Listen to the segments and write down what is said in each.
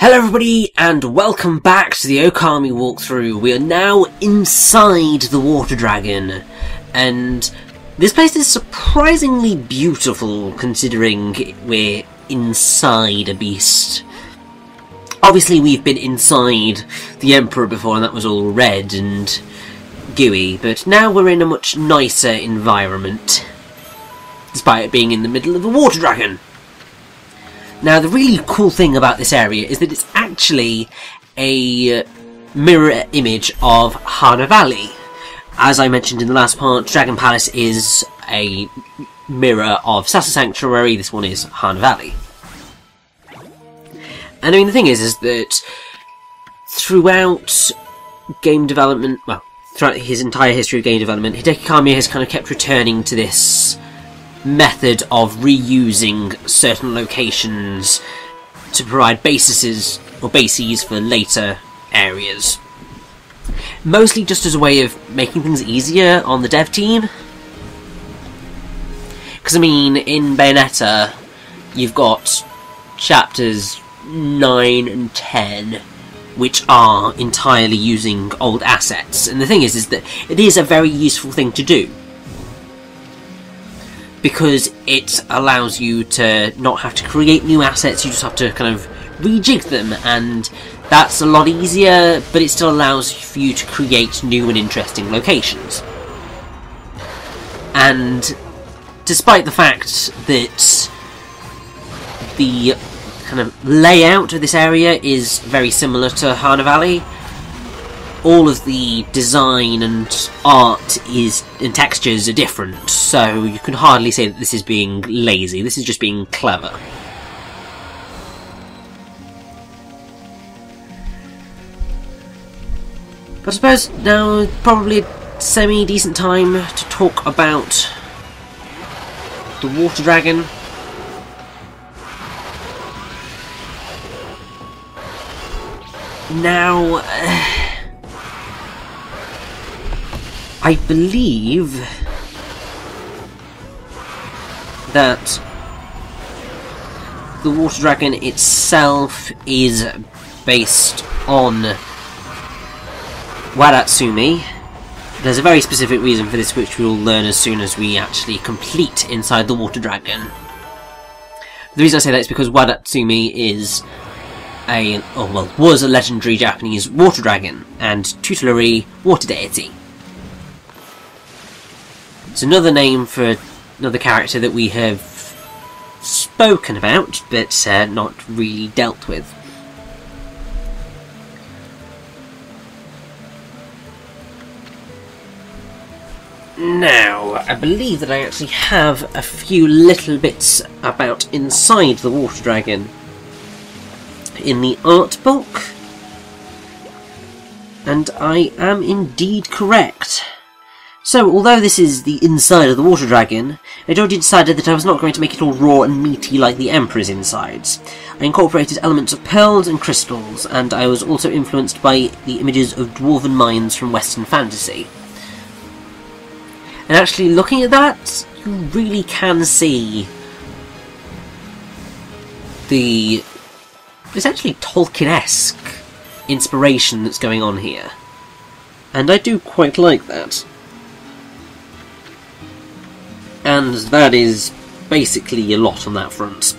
Hello everybody, and welcome back to the Ōkami walkthrough. We are now inside the water dragon, and this place is surprisingly beautiful considering we're inside a beast. Obviously we've been inside the Emperor before and that was all red and gooey, but now we're in a much nicer environment, despite it being in the middle of a water dragon. Now, the really cool thing about this area is that it's actually a mirror image of Hana Valley. As I mentioned in the last part, Dragon Palace is a mirror of Sasa Sanctuary, this one is Hana Valley. And I mean, the thing is that throughout game development, well, throughout his entire history of game development, Hideki Kamiya has kind of kept returning to this method of reusing certain locations to provide bases for later areas. Mostly just as a way of making things easier on the dev team. Because, I mean, in Bayonetta, you've got chapters 9 and 10, which are entirely using old assets. And the thing is that it is a very useful thing to do, because it allows you to not have to create new assets, you just have to kind of rejig them, and that's a lot easier, but it still allows for you to create new and interesting locations. And despite the fact that the kind of layout of this area is very similar to Hana Valley, all of the design and art and textures are different, so you can hardly say that this is being lazy, this is just being clever. But I suppose now probably a semi-decent time to talk about the water dragon. Now, I believe that the water dragon itself is based on Wadatsumi. There's a very specific reason for this, which we'll learn as soon as we actually complete inside the water dragon. The reason I say that is because Wadatsumi is was a legendary Japanese water dragon and tutelary water deity. It's another name for another character that we have spoken about, but not really dealt with. Now, I believe that I actually have a few little bits about inside the water dragon in the art book, and I am indeed correct. So, although this is the inside of the water dragon, I'd already decided that I was not going to make it all raw and meaty like the Emperor's insides. I incorporated elements of pearls and crystals, and I was also influenced by the images of dwarven mines from Western fantasy. And actually, looking at that, you really can see the essentially Tolkien-esque inspiration that's going on here. And I do quite like that. And that is basically a lot on that front.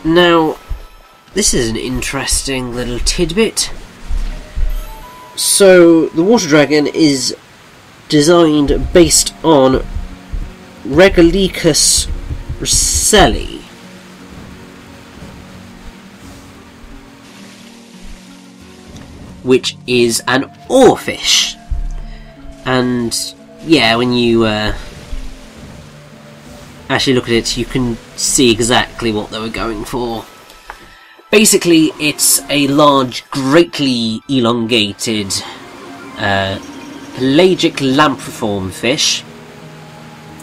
Now, this is an interesting little tidbit. So, the water dragon is designed based on Regalicus Roselli, which is an oarfish. And yeah, when you actually look at it, you can see exactly what they were going for. Basically, it's a large, greatly elongated pelagic lampriform fish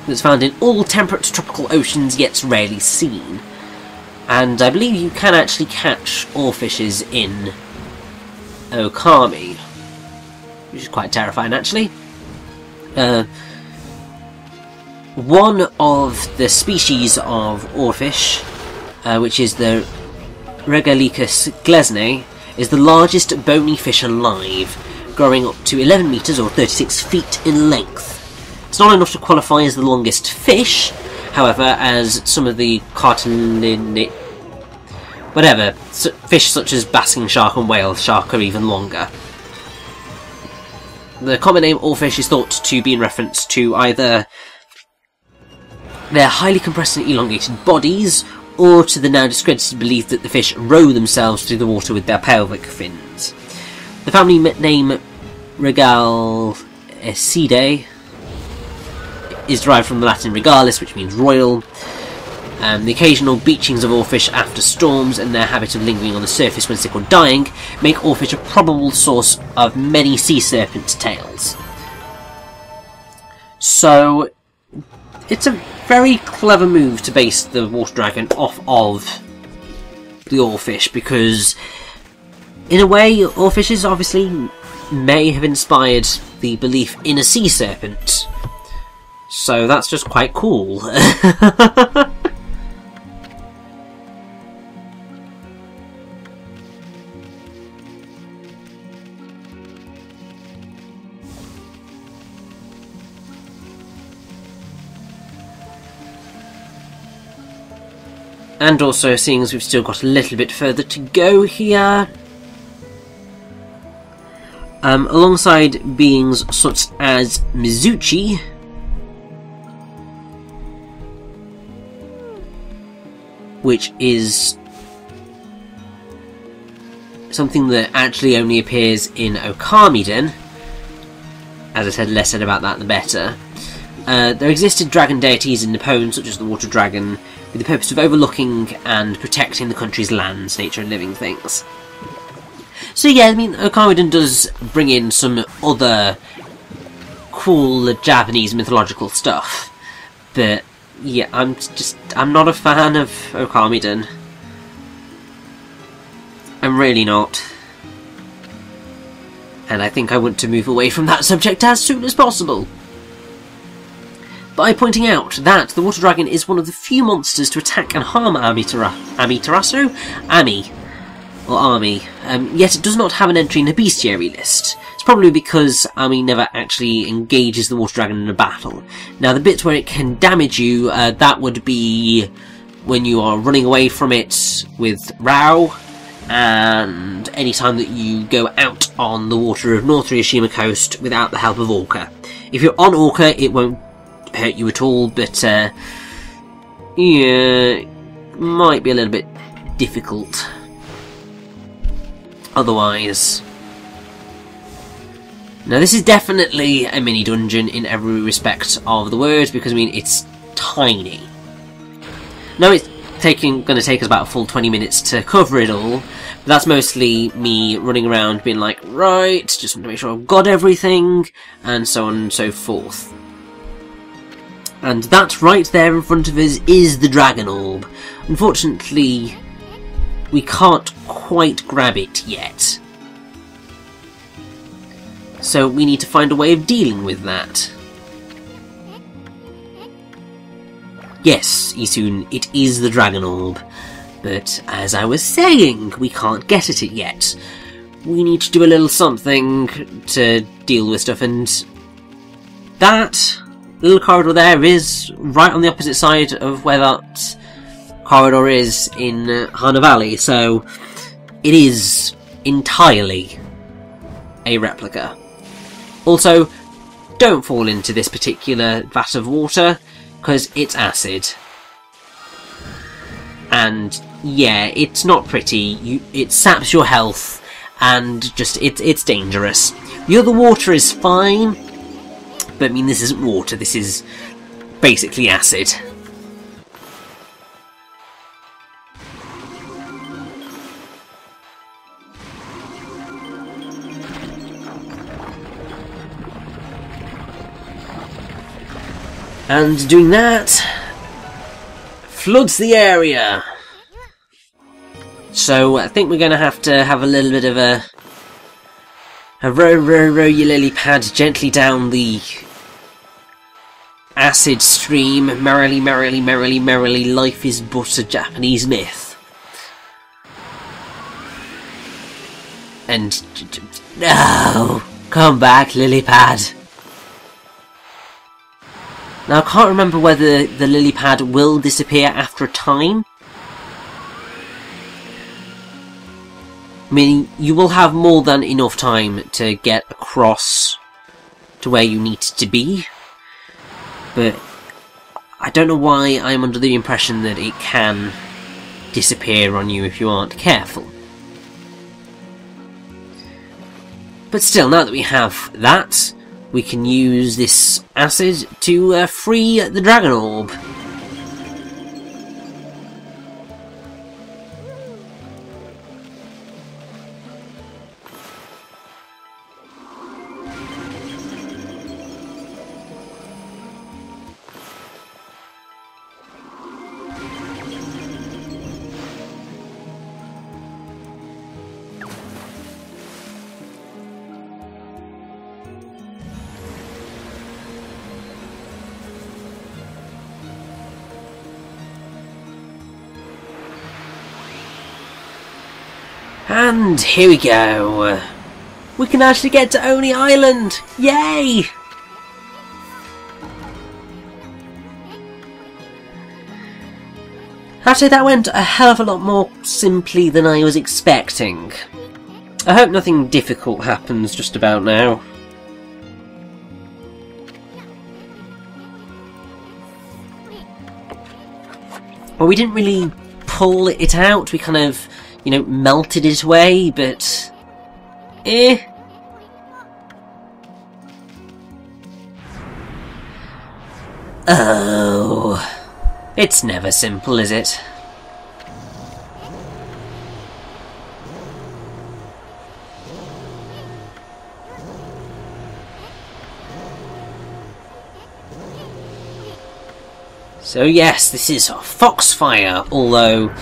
that's found in all temperate tropical oceans, yet rarely seen. And I believe you can actually catch oarfishes in Ōkami, which is quite terrifying, actually. one of the species of oarfish, which is the Regalicus glesne, is the largest bony fish alive, growing up to 11 metres or 36 feet in length. It's not enough to qualify as the longest fish, however, as some of the fish such as basking shark and whale shark are even longer. The common name oarfish is thought to be in reference to either their highly compressed and elongated bodies, or to the now discredited belief that the fish row themselves through the water with their pelvic fins. The family name Regalicidae is derived from the Latin regalis, which means royal. The occasional beachings of oarfish after storms and their habit of lingering on the surface when sick or dying make oarfish a probable source of many sea serpent tails. So, it's a very clever move to base the water dragon off of the oarfish, because in a way oarfishes obviously may have inspired the belief in a sea serpent. So that's just quite cool. And also, seeing as we've still got a little bit further to go here, alongside beings such as Mizuchi, which is something that actually only appears in Ōkami. As I said, less said about that the better. There existed dragon deities in Nippon, such as the water dragon, with the purpose of overlooking and protecting the country's lands, nature and living things. So yeah, I mean, Ōkami does bring in some other cool Japanese mythological stuff, but yeah, I'm not a fan of Ōkami. I'm really not. And I think I want to move away from that subject as soon as possible. By pointing out that the water dragon is one of the few monsters to attack and harm Amatersau, yet it does not have an entry in the bestiary list. It's probably because Ami never actually engages the water dragon in a battle. Now, the bits where it can damage you, that would be when you are running away from it with Rao, and any time that you go out on the water of North Ryushima coast without the help of Orca. If you're on Orca, it won't hurt you at all, but yeah, might be a little bit difficult otherwise. Now, this is definitely a mini dungeon in every respect of the word, because I mean, it's tiny. Now, it's going to take us about a full 20 minutes to cover it all, but that's mostly me running around being like, right, just want to make sure I've got everything, and so on and so forth. And that right there in front of us is the Dragon Orb. Unfortunately, we can't quite grab it yet. So we need to find a way of dealing with that. Yes, Issun, it is the Dragon Orb. But as I was saying, we can't get at it yet. We need to do a little something to deal with stuff, and that little corridor there is right on the opposite side of where that corridor is in Hana Valley, so it is entirely a replica. Also, don't fall into this particular vat of water, because it's acid. And yeah, it's not pretty, it saps your health, and just, it's dangerous. The other water is fine, but I mean, this isn't water, this is basically acid. And doing that floods the area. So I think we're going to have a little bit of a row your lily pad gently down the acid stream. Merrily, merrily, merrily, merrily, life is but a Japanese myth. And... no! Come back, lily pad! Now, I can't remember whether the lily pad will disappear after a time. I mean, you will have more than enough time to get across to where you need to be. But I don't know why I'm under the impression that it can disappear on you if you aren't careful. But still, now that we have that, we can use this acid to free the dragon orb. And here we go. We can actually get to Oni Island! Yay! Actually, that went a hell of a lot more simply than I was expecting. I hope nothing difficult happens just about now. Well, we didn't really pull it out, we kind of, you know, melted it away, but... Oh... It's never simple, is it? So yes, this is Foxfire, although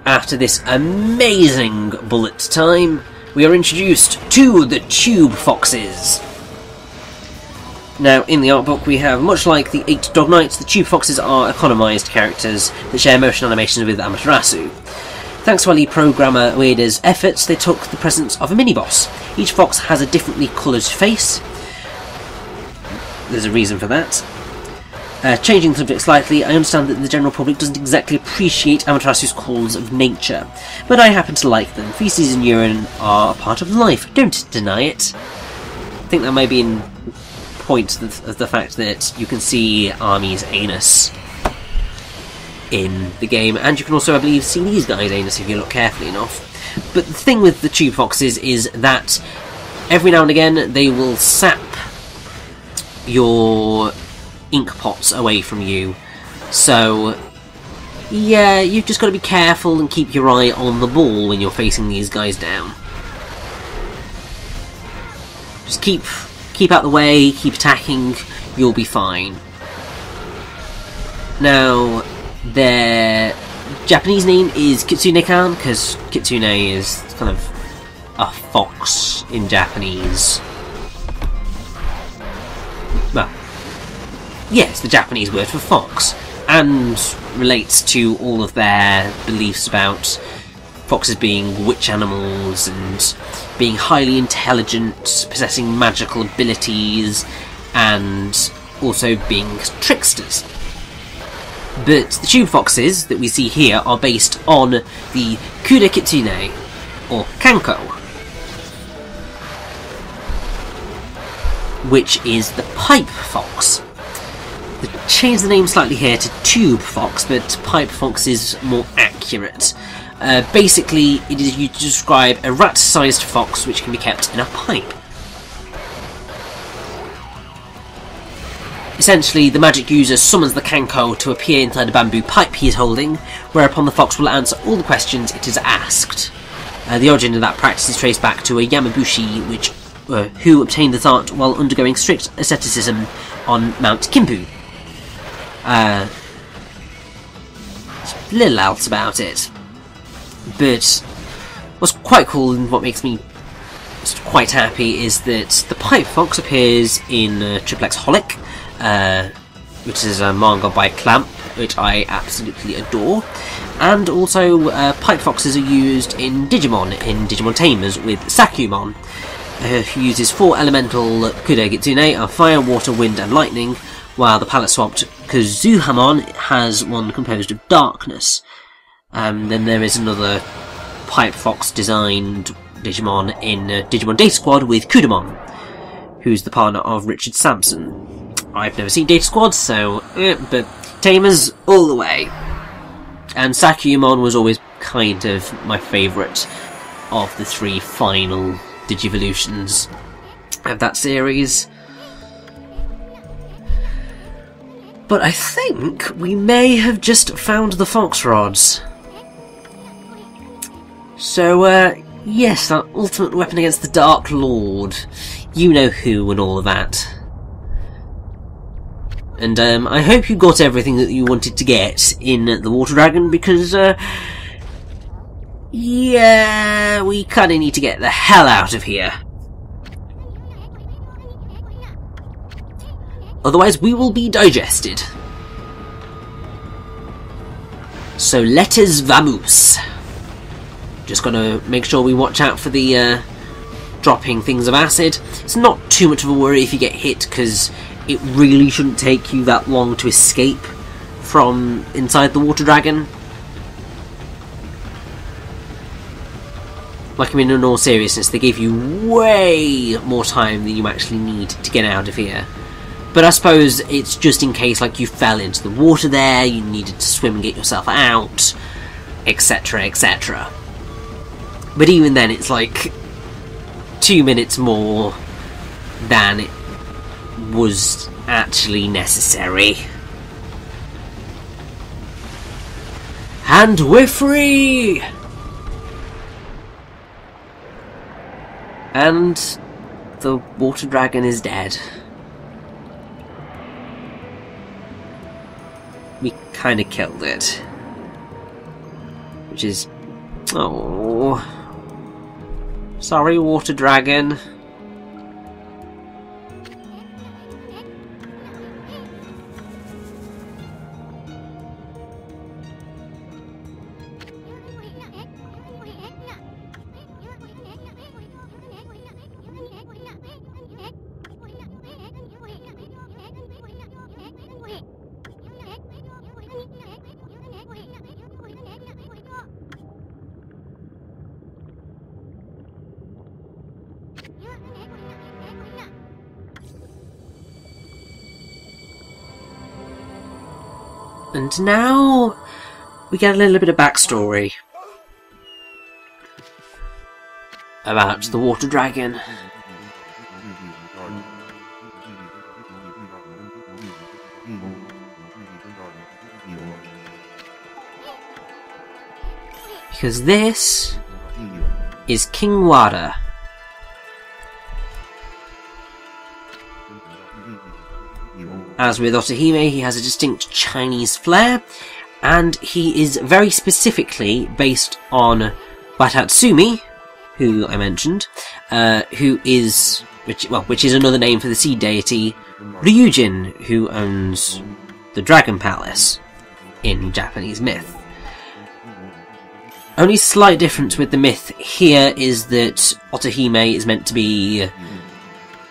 after this amazing bullet time, we are introduced to the Tube Foxes. Now, in the art book we have, much like the 8 Dog Knights, the Tube Foxes are economised characters that share motion animations with Amaterasu. Thanks to our lead programmer Ueda's efforts, they took the presence of a mini-boss. Each fox has a differently coloured face. There's a reason for that. Changing the subject slightly, I understand that the general public doesn't exactly appreciate Amaterasu's calls of nature, but I happen to like them. Feces and urine are a part of life, don't deny it. I think that may be in point of the fact that you can see Army's anus in the game, and you can also, I believe, see these guys' anus if you look carefully enough. But the thing with the Tube Foxes is that every now and again they will sap your ink pots away from you, so yeah, you've just got to be careful and keep your eye on the ball when you're facing these guys down. Just keep out the way, keep attacking, you'll be fine. Now, their Japanese name is Kitsune-kan, because Kitsune is kind of a fox in Japanese. Well, yes, the Japanese word for fox, and relates to all of their beliefs about foxes being witch animals and being highly intelligent, possessing magical abilities, and also being tricksters. But the Tube Foxes that we see here are based on the Kuda Kitsune, or Kanko, which is the pipe fox. They changed the name slightly here to Tube Fox, but Pipe Fox is more accurate. Basically, it is used to describe a rat-sized fox which can be kept in a pipe. Essentially, the magic user summons the Kanko to appear inside a bamboo pipe he is holding, whereupon the fox will answer all the questions it is asked. The origin of that practice is traced back to a Yamabushi who obtained this art while undergoing strict asceticism on Mount Kimpu. Little else about it. But what's quite cool and what makes me quite happy is that the Pipe Fox appears in Triple X Holic, which is a manga by Clamp, which I absolutely adore. And also, Pipe Foxes are used in Digimon Tamers with Sakyumon, who uses 4 elemental Kudai Gitsune of fire, water, wind and lightning, while the palette-swapped Kazuhamon has one composed of darkness. Then there is another Pipe Fox designed Digimon in Digimon Data Squad with Kudamon, who's the partner of Richard Sampson. I've never seen Data Squad, so but Tamers all the way. And Sakyumon was always kind of my favourite of the 3 final Digivolutions of that series. But I think we may have just found the Fox Rods. So, yes, our ultimate weapon against the Dark Lord. You know who and all of that. And I hope you got everything that you wanted to get in the Water Dragon, because, yeah, we kinda need to get the hell out of here. Otherwise we will be digested. So let us vamos. Just gotta make sure we watch out for the dropping things of acid. It's not too much of a worry if you get hit, because it really shouldn't take you that long to escape from inside the Water Dragon. Like, I mean, in all seriousness, they gave you way more time than you actually need to get out of here. But I suppose it's just in case, like, you fell into the water there, you needed to swim and get yourself out, etc, etc. But even then, it's like 2 minutes more than it was actually necessary. And we're free! And the Water Dragon is dead. We kinda killed it. Which is... oh... sorry, Water Dragon. And now we get a little bit of backstory about the Water Dragon. Because this is King Wada. As with Otohime, he has a distinct Chinese flair, and he is very specifically based on Watatsumi, who I mentioned, which is another name for the sea deity Ryujin, who owns the Dragon Palace in Japanese myth. Only slight difference with the myth here is that Otohime is meant to be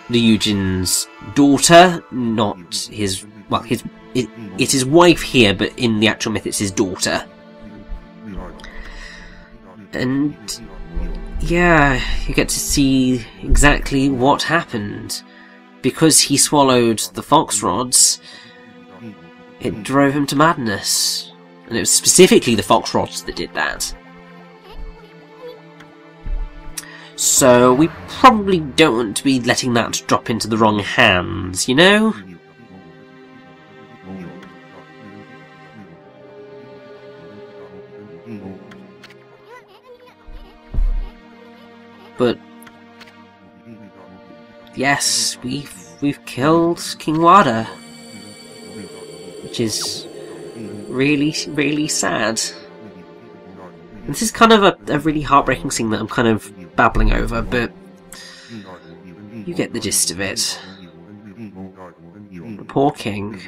Ryujin's daughter, not his... well, it's his wife here, but in the actual myth it's his daughter. And yeah, you get to see exactly what happened. Because he swallowed the fox rods, it drove him to madness. And it was specifically the fox rods that did that. So we probably don't want to be letting that drop into the wrong hands, you know? But yes, we've killed King Wada, which is really, really sad. And this is kind of a really heartbreaking scene that I'm kind of babbling over, but You get the gist of it. The poor king.